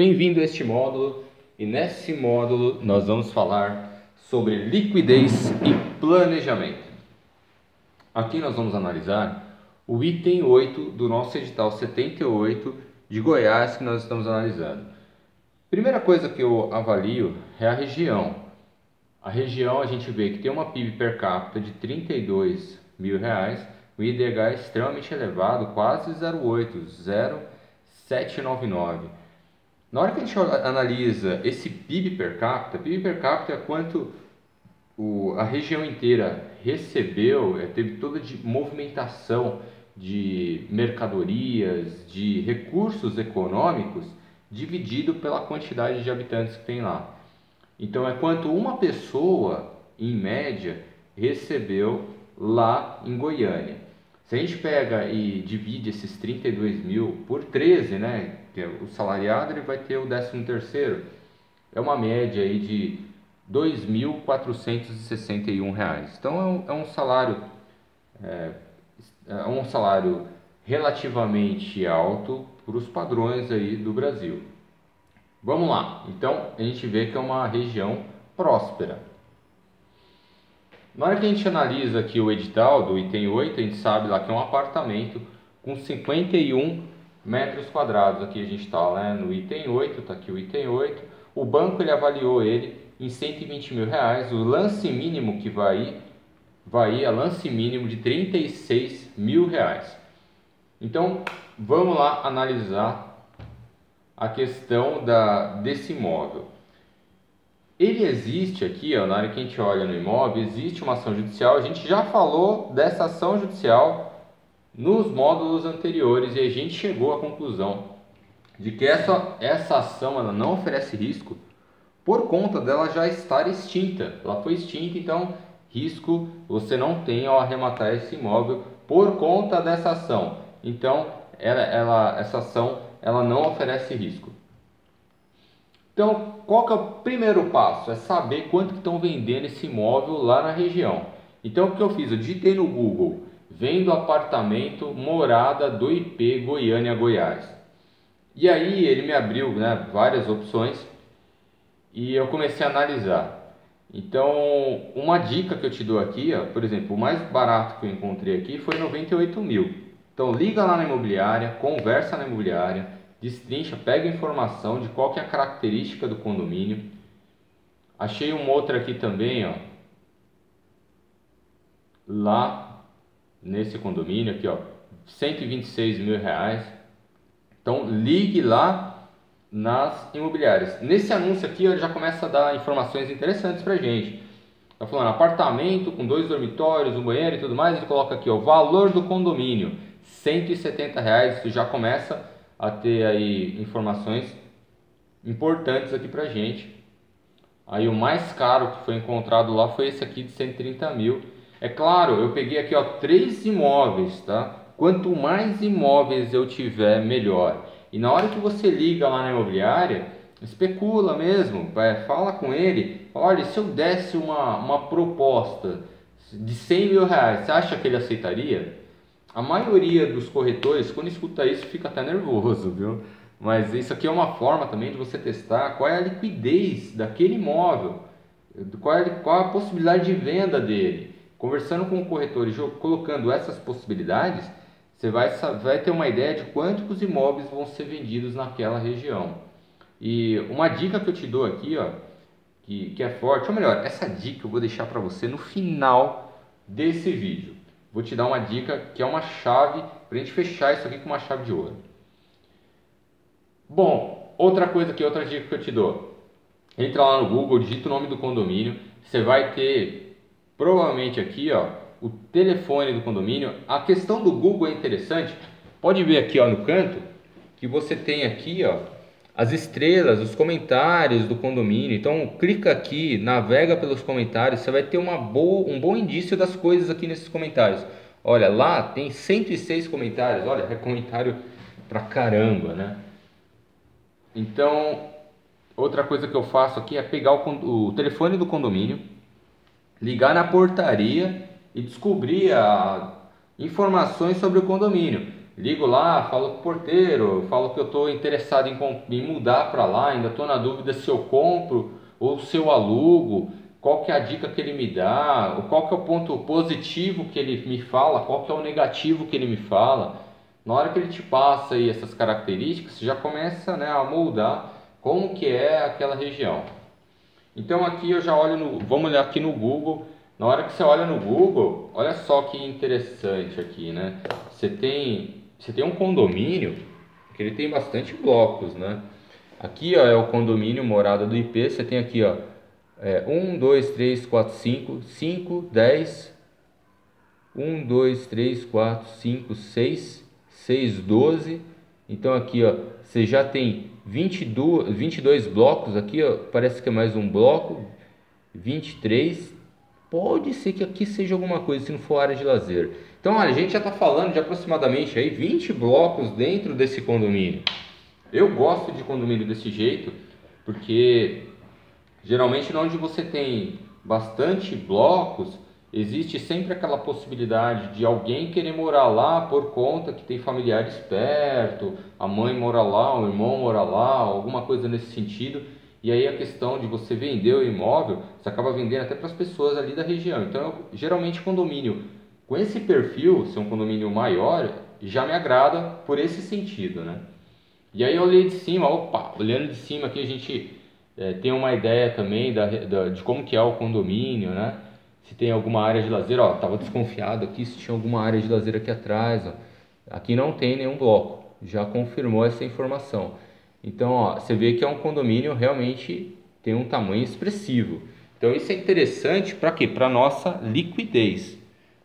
Bem-vindo a este módulo, e nesse módulo nós vamos falar sobre liquidez e planejamento. Aqui nós vamos analisar o item 8 do nosso edital 78 de Goiás que nós estamos analisando. Primeira coisa que eu avalio é a região. A região a gente vê que tem uma PIB per capita de R$32 mil, o IDH é extremamente elevado, quase 0,8, 0,799. Na hora que a gente analisa esse PIB per capita é quanto a região inteira recebeu, teve toda de movimentação de mercadorias, de recursos econômicos, dividido pela quantidade de habitantes que tem lá. Então é quanto uma pessoa, em média, recebeu lá em Goiânia. Se a gente pega e divide esses 32 mil por 13, né, que é o salariado, ele vai ter o 13º, é uma média aí de R$2.461. Então é um salário relativamente alto para os padrões aí do Brasil. Vamos lá, então a gente vê que é uma região próspera. Na hora que a gente analisa aqui o edital do item 8, a gente sabe lá que é um apartamento com 51 metros quadrados. Aqui a gente está, né, no item 8, está aqui o item 8. O banco ele avaliou ele em R$120 mil. O lance mínimo que vai a lance mínimo de R$36 mil. Então vamos lá analisar a questão desse imóvel. Ele existe aqui, ó, na hora que a gente olha no imóvel, existe uma ação judicial. A gente já falou dessa ação judicial nos módulos anteriores e a gente chegou à conclusão de que essa ação ela não oferece risco por conta dela já estar extinta. Ela foi extinta, então risco você não tem ao arrematar esse imóvel por conta dessa ação. Então essa ação ela não oferece risco. Então, qual que é o primeiro passo? É saber quanto que estão vendendo esse imóvel lá na região. Então, o que eu fiz? Eu digitei no Google, vendo apartamento, morada do IP Goiânia, Goiás. E aí ele me abriu, né, várias opções e eu comecei a analisar. Então, uma dica que eu te dou aqui, ó, por exemplo, o mais barato que eu encontrei aqui foi 98 mil. Então, liga lá na imobiliária, conversa na imobiliária, destrincha, pega informação de qual que é a característica do condomínio. Achei uma outra aqui também, ó, lá nesse condomínio aqui, ó, R$126 mil. Então ligue lá nas imobiliárias. Nesse anúncio aqui ele já começa a dar informações interessantes pra gente. Tá falando apartamento com 2 dormitórios, um banheiro e tudo mais. Ele coloca aqui, ó, o valor do condomínio R$170. Isso já começa a ter aí informações importantes aqui pra gente. Aí o mais caro que foi encontrado lá foi esse aqui de 130 mil. É claro, eu peguei aqui, ó, 3 imóveis, tá? Quanto mais imóveis eu tiver, melhor. E na hora que você liga lá na imobiliária, especula mesmo, fala com ele, olha, se eu desse uma proposta de R$100 mil, você acha que ele aceitaria? A maioria dos corretores, quando escuta isso, fica até nervoso, viu? Mas isso aqui é uma forma também de você testar qual é a liquidez daquele imóvel, qual a possibilidade de venda dele. Conversando com o corretor e colocando essas possibilidades, você vai ter uma ideia de quanto os imóveis vão ser vendidos naquela região. E uma dica que eu te dou aqui, ó, que é forte, ou melhor, essa dica eu vou deixar para você no final desse vídeo. Vou te dar uma dica que é uma chave para a gente fechar isso aqui com uma chave de ouro. Bom, outra dica que eu te dou. Entra lá no Google, digita o nome do condomínio. Você vai ter provavelmente aqui, ó, o telefone do condomínio. A questão do Google é interessante. Pode ver aqui, ó, no canto que você tem aqui, ó, as estrelas, os comentários do condomínio. Então clica aqui, navega pelos comentários, você vai ter um bom indício das coisas aqui nesses comentários. Olha, lá tem 106 comentários, olha, é comentário pra caramba, né? Então, outra coisa que eu faço aqui é pegar o telefone do condomínio, ligar na portaria e descobrir informações sobre o condomínio. ligo lá, falo com o porteiro, falo que eu estou interessado em mudar para lá, ainda estou na dúvida se eu compro ou se eu alugo, qual que é a dica que ele me dá, qual que é o ponto positivo que ele me fala, qual que é o negativo que ele me fala. Na hora que ele te passa aí essas características, você já começa, né, a moldar como que é aquela região. Então aqui eu já olho vamos olhar aqui no Google. Na hora que você olha no Google, olha só que interessante aqui, né? Você tem um condomínio que ele tem bastante blocos, né? Aqui, ó, é o condomínio Morada do IP. Você tem aqui, ó, 1, 2, 3, 4, 5, 5, 10, 1, 2, 3, 4, 5, 6, 6, 12. Então aqui, ó, você já tem 22 blocos aqui, ó, parece que é mais um bloco, 23. Pode ser que aqui seja alguma coisa, se não for área de lazer. Então, olha, a gente já está falando de aproximadamente aí 20 blocos dentro desse condomínio. Eu gosto de condomínio desse jeito, porque geralmente onde você tem bastante blocos, existe sempre aquela possibilidade de alguém querer morar lá por conta que tem familiares perto, a mãe mora lá, o irmão mora lá, alguma coisa nesse sentido. E aí a questão de você vender o imóvel, você acaba vendendo até para as pessoas ali da região. Então, geralmente condomínio com esse perfil, ser um condomínio maior, já me agrada por esse sentido, né? E aí eu olhei de cima, opa, olhando de cima aqui a gente tem uma ideia também de como que é o condomínio, né? Se tem alguma área de lazer, ó, tava desconfiado aqui se tinha alguma área de lazer aqui atrás, ó. Aqui não tem nenhum bloco, já confirmou essa informação. Então, ó, você vê que é um condomínio realmente tem um tamanho expressivo. Então isso é interessante para quê? Para nossa liquidez.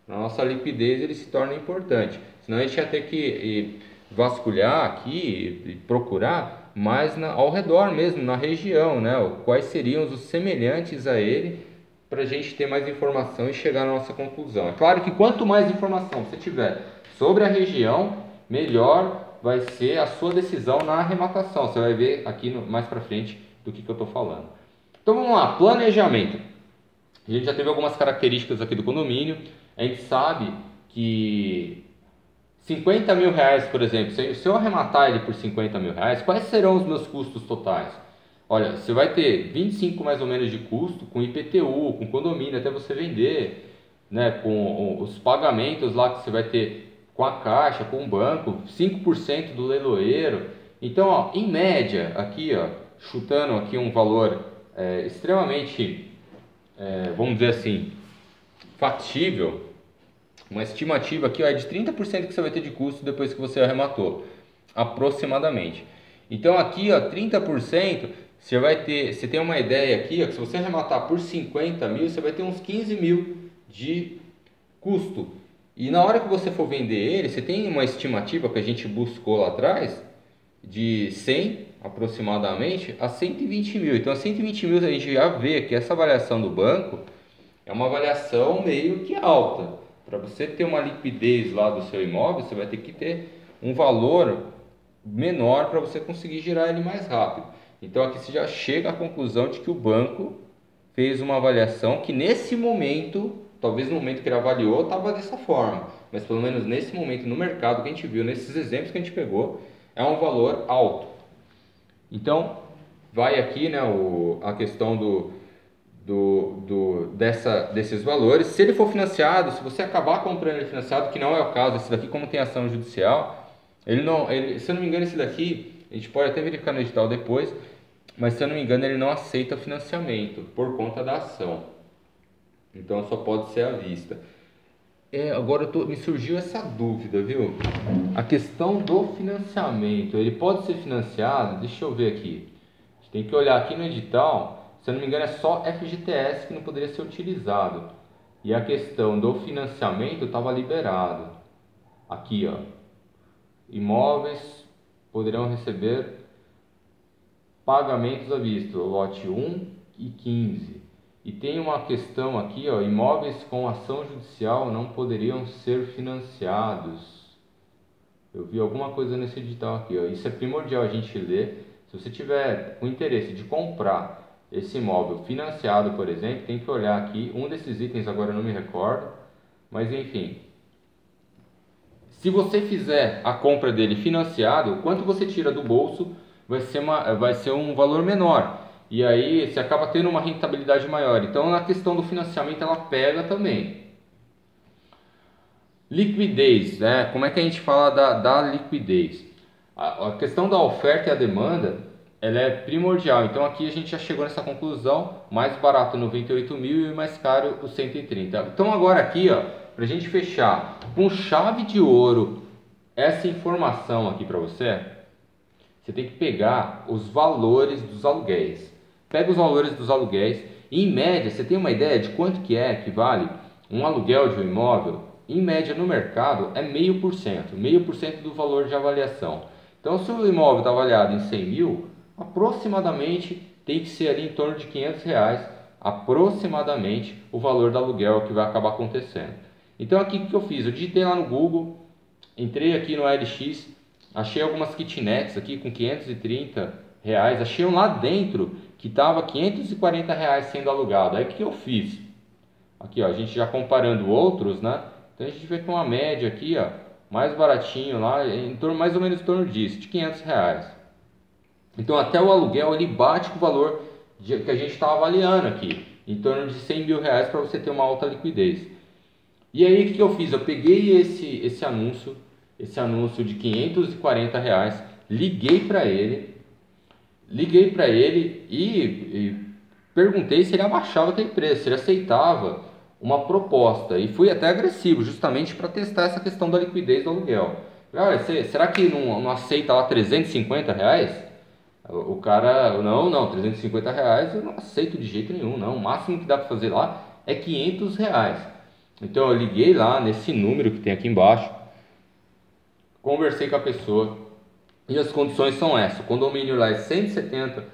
Na nossa liquidez ele se torna importante. Senão a gente ia ter que vasculhar aqui e procurar mais ao redor mesmo, na região, né? Quais seriam os semelhantes a ele para a gente ter mais informação e chegar na nossa conclusão. É claro que quanto mais informação você tiver sobre a região, melhor vai ser a sua decisão na arrematação. Você vai ver aqui mais para frente do que eu estou falando. Então vamos lá, planejamento. A gente já teve algumas características aqui do condomínio. A gente sabe que 50 mil reais, por exemplo, se eu arrematar ele por 50 mil reais, quais serão os meus custos totais? Olha, você vai ter 25 mais ou menos de custo com IPTU, com condomínio, até você vender, né, com os pagamentos lá que você vai ter com a caixa, com o banco, 5% do leiloeiro. Então, ó, em média, aqui, ó, chutando aqui um valor extremamente, vamos dizer assim, factível, uma estimativa aqui, ó, é de 30% que você vai ter de custo depois que você arrematou, aproximadamente. Então aqui, ó, 30%, você tem uma ideia aqui, ó, que se você arrematar por 50 mil, você vai ter uns 15 mil de custo. E na hora que você for vender ele, você tem uma estimativa que a gente buscou lá atrás, de 100 aproximadamente a 120 mil. Então a 120 mil a gente já vê que essa avaliação do banco é uma avaliação meio que alta. Para você ter uma liquidez lá do seu imóvel, você vai ter que ter um valor menor para você conseguir girar ele mais rápido. Então aqui você já chega à conclusão de que o banco fez uma avaliação que nesse momento, talvez no momento que ele avaliou, estava dessa forma. Mas pelo menos nesse momento no mercado que a gente viu, nesses exemplos que a gente pegou, é um valor alto. Então vai aqui, né, a questão desses valores. Se ele for financiado, se você acabar comprando ele financiado, que não é o caso, esse daqui como tem ação judicial, se eu não me engano esse daqui, a gente pode até verificar no edital depois, mas se eu não me engano ele não aceita financiamento por conta da ação, então só pode ser à vista. Agora me surgiu essa dúvida, viu? A questão do financiamento, ele pode ser financiado? Deixa eu ver aqui, a gente tem que olhar aqui no edital. Se eu não me engano é só FGTS que não poderia ser utilizado. E a questão do financiamento estava liberado. Aqui, ó. Imóveis poderão receber pagamentos à vista, lote 1 e 15. E tem uma questão aqui, ó, imóveis com ação judicial não poderiam ser financiados. Eu vi alguma coisa nesse edital aqui, ó. Isso é primordial a gente ler. Se você tiver com interesse de comprar esse imóvel financiado, por exemplo, tem que olhar aqui, um desses itens agora eu não me recordo, mas enfim, Se você fizer a compra dele financiado, o quanto você tira do bolso vai ser um valor menor. E aí você acaba tendo uma rentabilidade maior. Então na questão do financiamento ela pega também. Liquidez, né? Como é que a gente fala da liquidez? A questão da oferta e a demanda, ela é primordial. Então aqui a gente já chegou nessa conclusão, mais barato 98 mil e mais caro o 130. Então agora aqui, ó, para a gente fechar com chave de ouro essa informação aqui para você, você tem que pegar os valores dos aluguéis. Pega os valores dos aluguéis e em média, você tem uma ideia de quanto que vale um aluguel de um imóvel? Em média no mercado é 0,5% do valor de avaliação. Então se o imóvel está avaliado em 100 mil, aproximadamente tem que ser ali em torno de R$500, aproximadamente o valor do aluguel que vai acabar acontecendo. Então aqui o que eu fiz? Eu digitei lá no Google, entrei aqui no LX, achei algumas kitnets aqui com R$530, achei um lá dentro que estava R$540 sendo alugado. Aí o que eu fiz? Aqui ó, a gente já comparando outros, né? Então a gente vê que uma média aqui, ó, mais baratinho lá, em torno, mais ou menos em torno disso, de R$500. Então até o aluguel ele bate com o valor que a gente está avaliando aqui, em torno de R$100 mil para você ter uma alta liquidez. E aí o que eu fiz? Eu peguei esse anúncio de R$540, liguei para ele e perguntei se ele abaixava aquele preço, se ele aceitava uma proposta, e fui até agressivo, justamente para testar essa questão da liquidez do aluguel. Olha, será que não aceita lá R$350? O cara, não, R$350 eu não aceito de jeito nenhum, não. O máximo que dá para fazer lá é R$500. Então eu liguei lá nesse número que tem aqui embaixo, conversei com a pessoa e as condições são essas. O condomínio lá é R$170,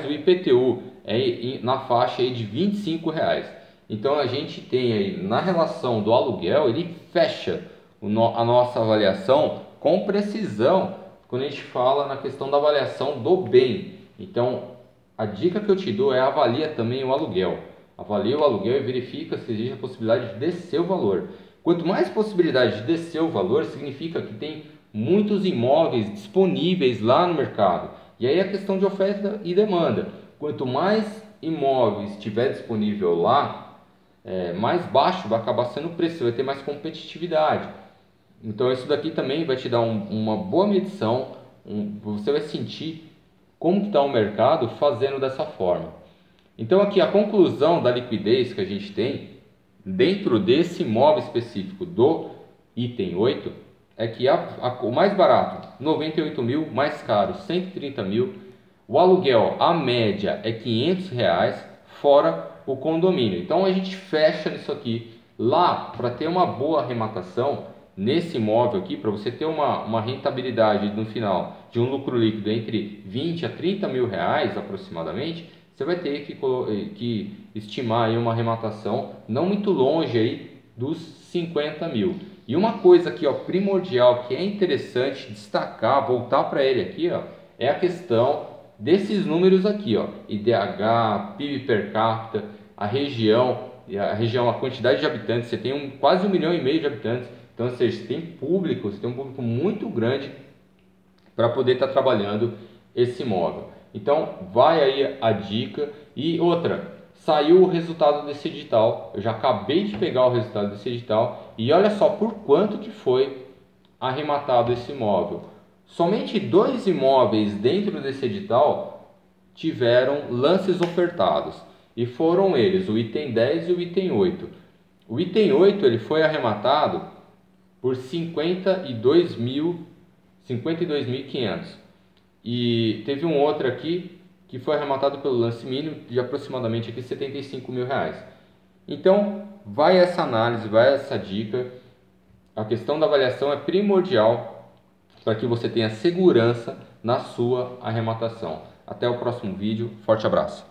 o IPTU é na faixa aí de R$25. Então a gente tem aí na relação do aluguel, ele fecha a nossa avaliação com precisão quando a gente fala na questão da avaliação do bem. Então a dica que eu te dou é avalia também o aluguel. Avalia o aluguel e verifica se existe a possibilidade de descer o valor. Quanto mais possibilidade de descer o valor, significa que tem muitos imóveis disponíveis lá no mercado. E aí a questão de oferta e demanda. Quanto mais imóveis tiver disponível lá, mais baixo vai acabar sendo o preço, você vai ter mais competitividade. Então isso daqui também vai te dar uma boa medição, você vai sentir como está o mercado fazendo dessa forma. Então aqui a conclusão da liquidez que a gente tem dentro desse imóvel específico do item 8 é que o mais barato 98 mil, mais caro 130 mil, o aluguel a média é R$500 fora o condomínio. Então a gente fecha nisso aqui. Lá, para ter uma boa arrematação nesse imóvel aqui, para você ter uma rentabilidade no final de um lucro líquido entre 20 a 30 mil reais aproximadamente, você vai ter que estimar aí uma arrematação não muito longe aí dos 50 mil. E uma coisa aqui ó, primordial que é interessante destacar, voltar para ele aqui ó, é a questão desses números aqui ó, IDH, PIB per capita, a região, a quantidade de habitantes, você tem quase 1,5 milhão de habitantes, então ou seja, você tem um público muito grande para poder estar trabalhando esse imóvel. Então vai aí a dica. E outra, saiu o resultado desse edital, eu já acabei de pegar o resultado desse edital e olha só por quanto que foi arrematado esse imóvel. Somente 2 imóveis dentro desse edital tiveram lances ofertados e foram eles o item 10 e o item 8. O item 8 ele foi arrematado por 52.500 e teve um outro aqui que foi arrematado pelo lance mínimo de aproximadamente aqui 75 mil reais. Então vai essa análise, vai essa dica. A questão da avaliação é primordial para que você tenha segurança na sua arrematação. Até o próximo vídeo, forte abraço.